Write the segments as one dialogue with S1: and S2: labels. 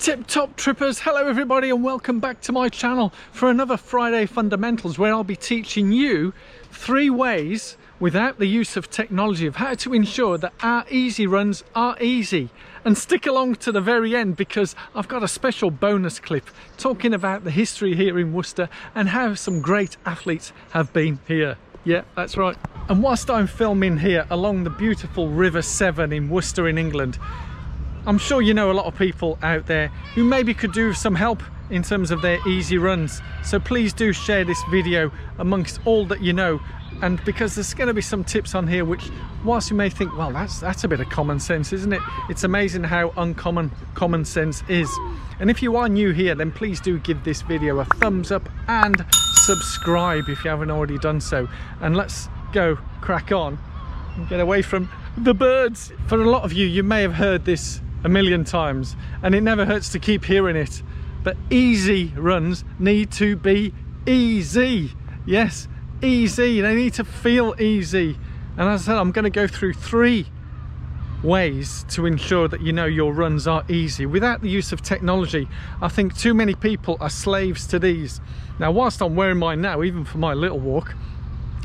S1: Tip top trippers, hello everybody and welcome back to my channel for another Friday Fundamentals, where I'll be teaching you 3 ways without the use of technology of how to ensure that our easy runs are easy. And stick along to the very end, because I've got a special bonus clip talking about the history here in Worcester and how some great athletes have been here. Yeah, that's right. And whilst I'm filming here along the beautiful River Severn in Worcester in England, I'm sure you know a lot of people out there who maybe could do with some help in terms of their easy runs. So please do share this video amongst all that you know, and because there's going to be some tips on here which, whilst you may think, well, that's a bit of common sense, isn't it? It's amazing how uncommon common sense is. And if you are new here, then please do give this video a thumbs up and subscribe if you haven't already done so. And let's go crack on and get away from the birds. For a lot of you, you may have heard this a million times, and it never hurts to keep hearing it, but easy runs need to be easy. Yes, easy. They need to feel easy. And as I said, I'm going to go through 3 ways to ensure that you know your runs are easy without the use of technology. I think too many people are slaves to these. Now, whilst I'm wearing mine now, even for my little walk,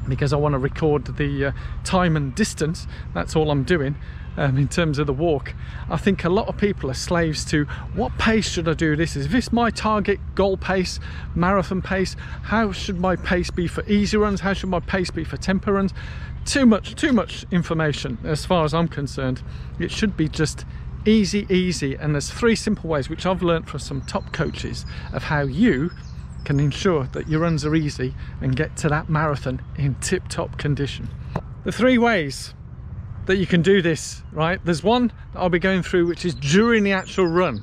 S1: because I want to record the time and distance, that's all I'm doing. In terms of the walk, I think a lot of people are slaves to what pace should I do this? Is this my target goal pace, marathon pace? How should my pace be for easy runs? How should my pace be for tempo runs? Too much information as far as I'm concerned. It should be just easy. And there's 3 simple ways which I've learned from some top coaches of how you can ensure that your runs are easy and get to that marathon in tip-top condition. The 3 ways that you can do this, right? There's one that I'll be going through, which is during the actual run.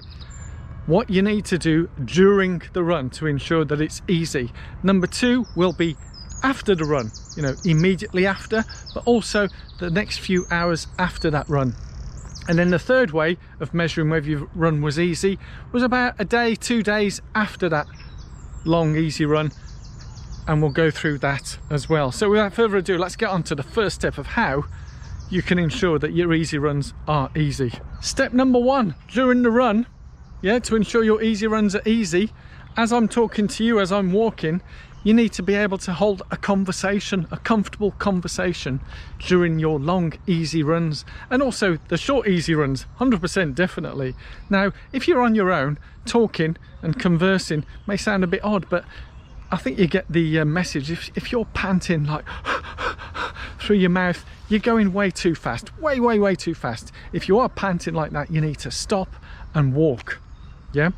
S1: What you need to do during the run to ensure that it's easy. Number 2 will be after the run, you know, immediately after, but also the next few hours after that run. And then the 3rd way of measuring whether your run was easy was about a day, 2 days after that long easy run, and we'll go through that as well. So without further ado, let's get on to the first step of how you can ensure that your easy runs are easy. Step number 1, during the run, to ensure your easy runs are easy, as I'm talking to you, as I'm walking, you need to be able to hold a conversation, a comfortable conversation during your long easy runs, and also the short easy runs, 100% definitely. Now, if you're on your own, talking and conversing may sound a bit odd, but I think you get the message. If you're panting like through your mouth, you're going way too fast, way too fast. If you are panting like that, you need to stop and walk, yeah?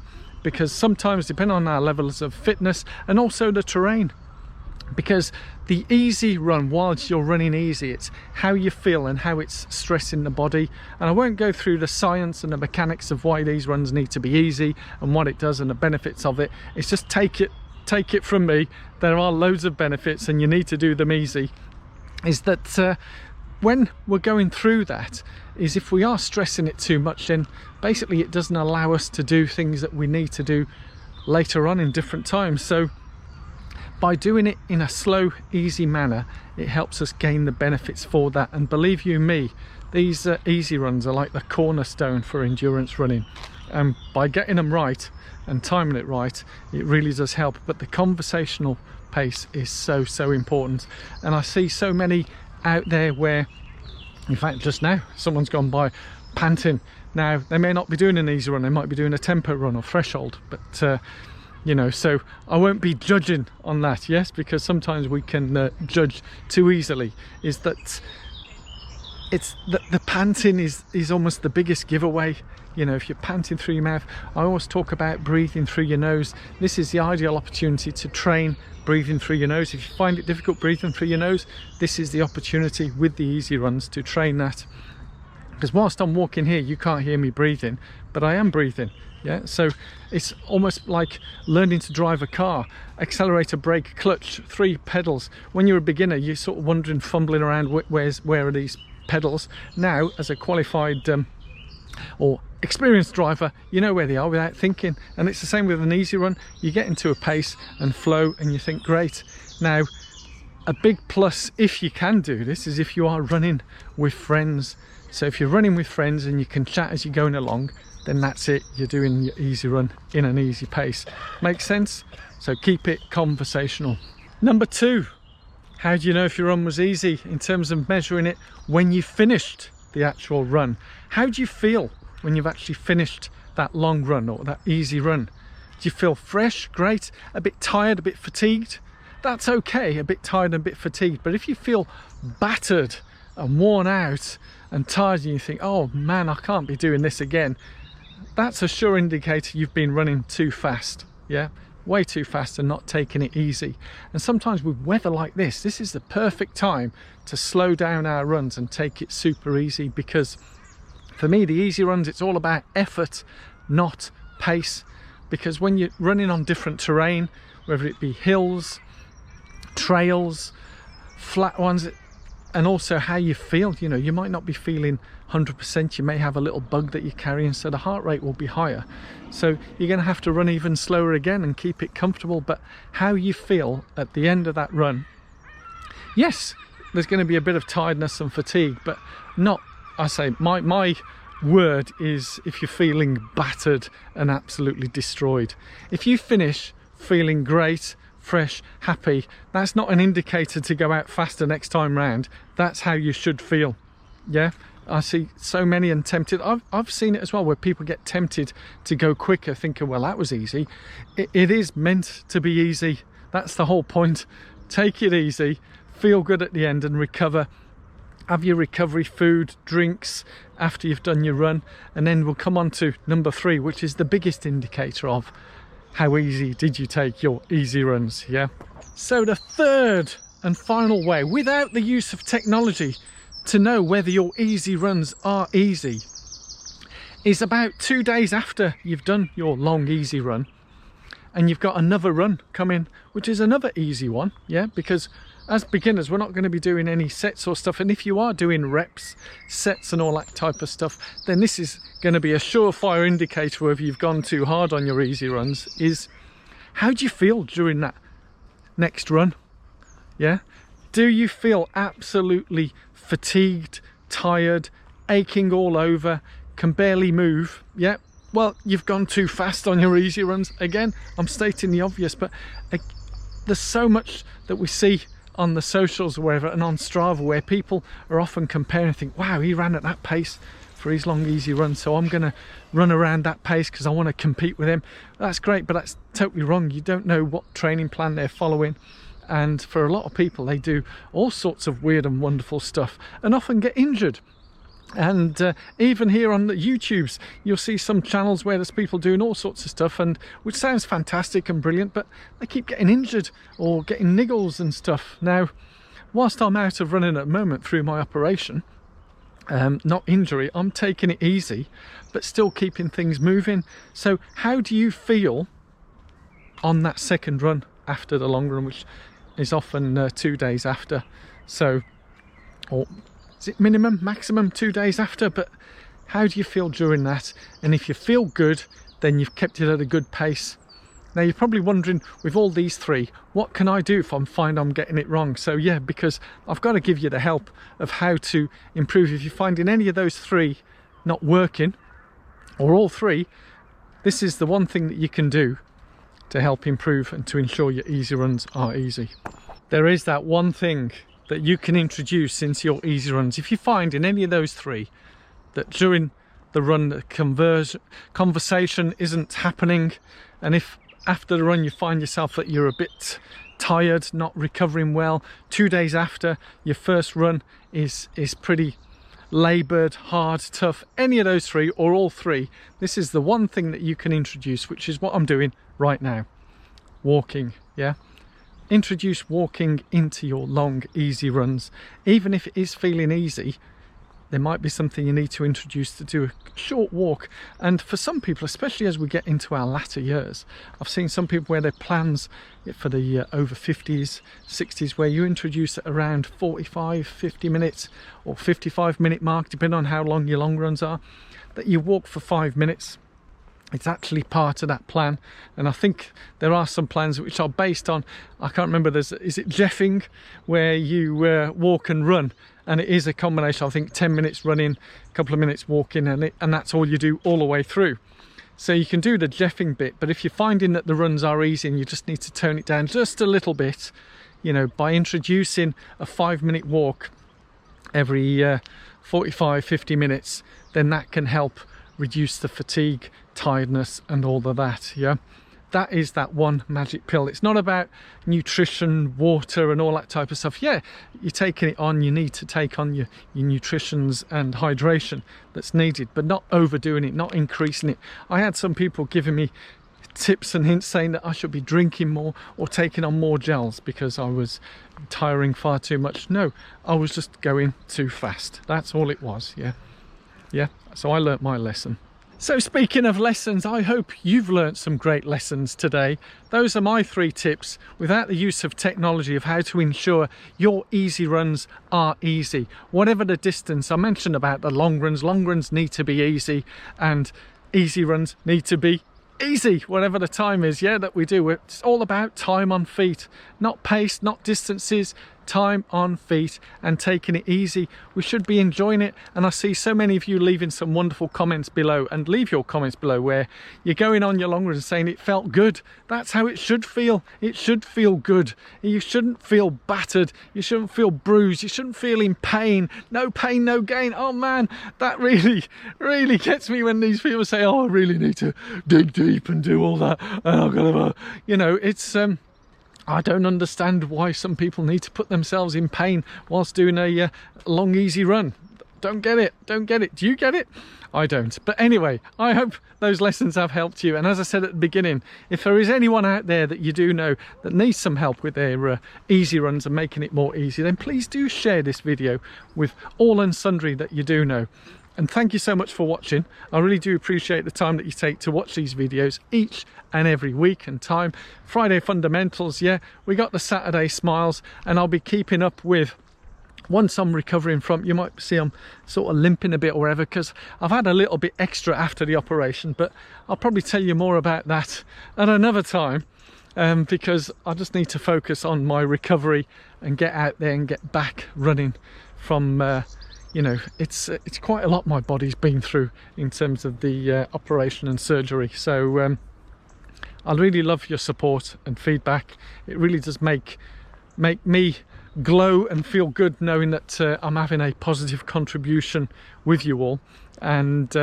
S1: Because sometimes, depending on our levels of fitness and also the terrain, because the easy run, whilst you're running easy, it's how you feel and how it's stressing the body. And I won't go through the science and the mechanics of why these runs need to be easy and what it does and the benefits of it. It's just take it from me, there are loads of benefits and you need to do them easy. Is that when we're going through that, is if we are stressing it too much, then basically it doesn't allow us to do things that we need to do later on in different times. So by doing it in a slow, easy manner, it helps us gain the benefits for that. And believe you me, these easy runs are like the cornerstone for endurance running. And by getting them right and timing it right, it really does help. But the conversational pace is so important. And I see so many out there where, in fact, just now someone's gone by panting. Now, they may not be doing an easy run, they might be doing a tempo run or threshold, but you know, so I won't be judging on that, yes, because sometimes we can judge too easily. Is that it's the panting is almost the biggest giveaway. You know, if you're panting through your mouth, I always talk about breathing through your nose. This is the ideal opportunity to train breathing through your nose. If you find it difficult breathing through your nose, this is the opportunity with the easy runs to train that. Because whilst I'm walking here, you can't hear me breathing, but I am breathing. Yeah, so it's almost like learning to drive a car. Accelerator, brake, clutch, 3 pedals. When you're a beginner, you're sort of wondering, fumbling around, where are these pedals? Now, as a qualified or experienced driver, you know where they are without thinking. And it's the same with an easy run. You get into a pace and flow and you think, great. Now, a big plus, if you can do this, is if you are running with friends. So if you're running with friends and you can chat as you're going along, then that's it, you're doing your easy run in an easy pace. Make sense? So keep it conversational. Number 2, how do you know if your run was easy in terms of measuring it when you finished the actual run? How do you feel when you've actually finished that long run or that easy run? Do you feel fresh, great, a bit tired, a bit fatigued? That's okay, a bit tired and a bit fatigued. But if you feel battered and worn out and tired and you think, oh man, I can't be doing this again, that's a sure indicator you've been running too fast. Yeah, way too fast and not taking it easy. And sometimes with weather like this is the perfect time to slow down our runs and take it super easy, because for me, the easy runs, it's all about effort, not pace. Because when you're running on different terrain, whether it be hills, trails, flat ones, and also how you feel, you know, you might not be feeling 100%, you may have a little bug that you're carrying, so the heart rate will be higher. So you're going to have to run even slower again and keep it comfortable. But how you feel at the end of that run, yes, there's going to be a bit of tiredness and fatigue, but not, I say, my word is if you're feeling battered and absolutely destroyed. If you finish feeling great, fresh, happy, that's not an indicator to go out faster next time round. That's how you should feel. Yeah, I see so many and tempted. I've seen it as well, where people get tempted to go quicker thinking, well, that was easy. It is meant to be easy. That's the whole point. Take it easy, feel good at the end and recover. Have your recovery food, drinks after you've done your run, and then we'll come on to number 3, which is the biggest indicator of how easy did you take your easy runs. Yeah, so the third and final way, without the use of technology, to know whether your easy runs are easy is about 2 days after you've done your long easy run and you've got another run coming, which is another easy one. Yeah, because as beginners, we're not going to be doing any sets or stuff. And if you are doing reps, sets and all that type of stuff, then this is going to be a surefire indicator whether you've gone too hard on your easy runs. Is how do you feel during that next run? Yeah, do you feel absolutely fatigued, tired, aching all over, can barely move? Yeah, well, you've gone too fast on your easy runs. Again, I'm stating the obvious, but there's so much that we see on the socials or wherever, and on Strava, where people are often comparing and think, wow, he ran at that pace for his long easy run, so I'm going to run around that pace because I want to compete with him. That's great, but that's totally wrong. You don't know what training plan they're following, and for a lot of people, they do all sorts of weird and wonderful stuff and often get injured. And even here on the YouTubes, you'll see some channels where there's people doing all sorts of stuff, and which sounds fantastic and brilliant, but they keep getting injured or getting niggles and stuff. Now, whilst I'm out of running at the moment through my operation, not injury, I'm taking it easy, but still keeping things moving. So how do you feel on that second run after the long run, which is often 2 days after? So, or is it minimum, maximum 2 days after? But how do you feel during that? And if you feel good, then you've kept it at a good pace. Now you're probably wondering, with all these 3, what can I do if I find I'm getting it wrong? So yeah, because I've got to give you the help of how to improve. If you're finding any of those 3 not working, or all 3, this is the one thing that you can do to help improve and to ensure your easy runs are easy. There is that one thing that you can introduce into your easy runs. If you find in any of those 3 that during the run the conversation isn't happening, and if after the run you find yourself that you're a bit tired, not recovering well, 2 days after your first run is pretty laboured, hard, tough, any of those 3 or all 3, this is the one thing that you can introduce, which is what I'm doing right now. Walking. Yeah, introduce walking into your long easy runs. Even if it is feeling easy, there might be something you need to introduce, to do a short walk. And for some people, especially as we get into our latter years, I've seen some people where their plans for the over 50s, 60s, where you introduce it around 45, 50 minutes or 55-minute mark, depending on how long your long runs are, that you walk for 5 minutes. It's actually part of that plan, and I think there are some plans which are based on, I can't remember, is it Jeffing, where you walk and run, and it is a combination, I think 10 minutes running, a couple of minutes walking, and that's all you do all the way through. So you can do the Jeffing bit, but if you're finding that the runs are easy and you just need to tone it down just a little bit, you know, by introducing a 5-minute walk every 45-50 minutes, then that can help reduce the fatigue, tiredness and all of that. Yeah, that is that one magic pill. It's not about nutrition, water and all that type of stuff. Yeah, you're taking it on, you need to take on your nutritions and hydration that's needed, but not overdoing it, not increasing it. I had some people giving me tips and hints saying that I should be drinking more or taking on more gels because I was tiring far too much. No, I was just going too fast. That's all it was. Yeah, so I learnt my lesson. So speaking of lessons, I hope you've learnt some great lessons today. Those are my 3 tips without the use of technology of how to ensure your easy runs are easy. Whatever the distance, I mentioned about the long runs need to be easy, and easy runs need to be easy, whatever the time is, yeah, that we do. It's all about time on feet, not pace, not distances, time on feet and taking it easy. We should be enjoying it, and I see so many of you leaving some wonderful comments below, and leave your comments below where you're going on your long run and saying it felt good. That's how it should feel. It should feel good. You shouldn't feel battered, you shouldn't feel bruised, you shouldn't feel in pain. No pain, no gain. Oh man, that really gets me when these people say, oh, I really need to dig deep and do all that, and I've got to, you know, it's I don't understand why some people need to put themselves in pain whilst doing a long, easy run. Don't get it. Don't get it. Do you get it? I don't. But anyway, I hope those lessons have helped you. And as I said at the beginning, if there is anyone out there that you do know that needs some help with their easy runs and making it more easy, then please do share this video with all and sundry that you do know. And thank you so much for watching. I really do appreciate the time that you take to watch these videos each and every week and time. Friday fundamentals, yeah, we got the Saturday smiles, and I'll be keeping up with, once I'm recovering from, you might see I'm sort of limping a bit or whatever, because I've had a little bit extra after the operation, but I'll probably tell you more about that at another time, because I just need to focus on my recovery and get out there and get back running from you know, it's quite a lot my body's been through in terms of the operation and surgery. So I really love your support and feedback. It really does make me glow and feel good knowing that I'm having a positive contribution with you all. And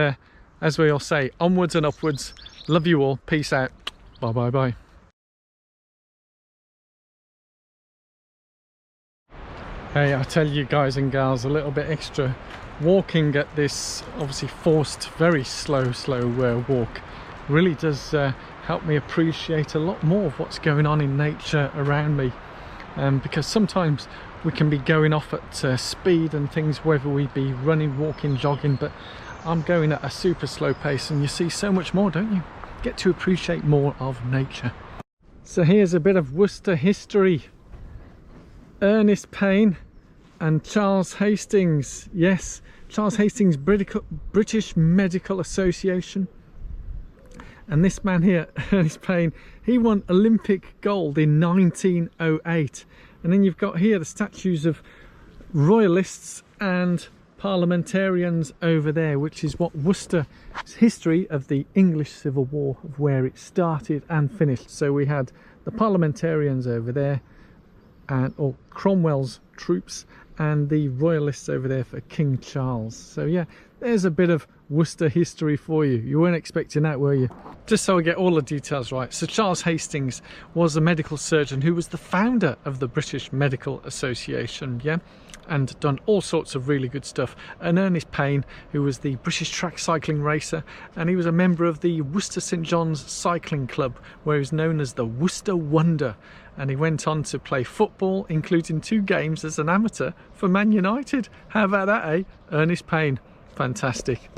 S1: as we all say, onwards and upwards. Love you all. Peace out. Bye bye bye. Hey, I tell you guys and gals, a little bit extra walking at this obviously forced, very slow walk really does help me appreciate a lot more of what's going on in nature around me, because sometimes we can be going off at speed and things, whether we be running, walking, jogging, but I'm going at a super slow pace, and you see so much more, don't you? Get to appreciate more of nature. So here's a bit of Worcester history. Ernest Payne and Charles Hastings. Yes, Charles Hastings, British Medical Association. And this man here, Ernest Payne, he won Olympic gold in 1908. And then you've got here the statues of royalists and parliamentarians over there, which is what Worcester's history of the English Civil War, of where it started and finished. So we had the parliamentarians over there, or Cromwell's troops, and the royalists over there for King Charles. So yeah, there's a bit of Worcester history for you. You weren't expecting that, were you? Just so I get all the details right, so Charles Hastings was a medical surgeon who was the founder of the British Medical Association, yeah, and done all sorts of really good stuff. And Ernest Payne, who was the British track cycling racer, and he was a member of the Worcester St John's Cycling Club, where he was known as the Worcester Wonder. And he went on to play football, including 2 games as an amateur for Man United. How about that, eh? Ernest Payne. Fantastic.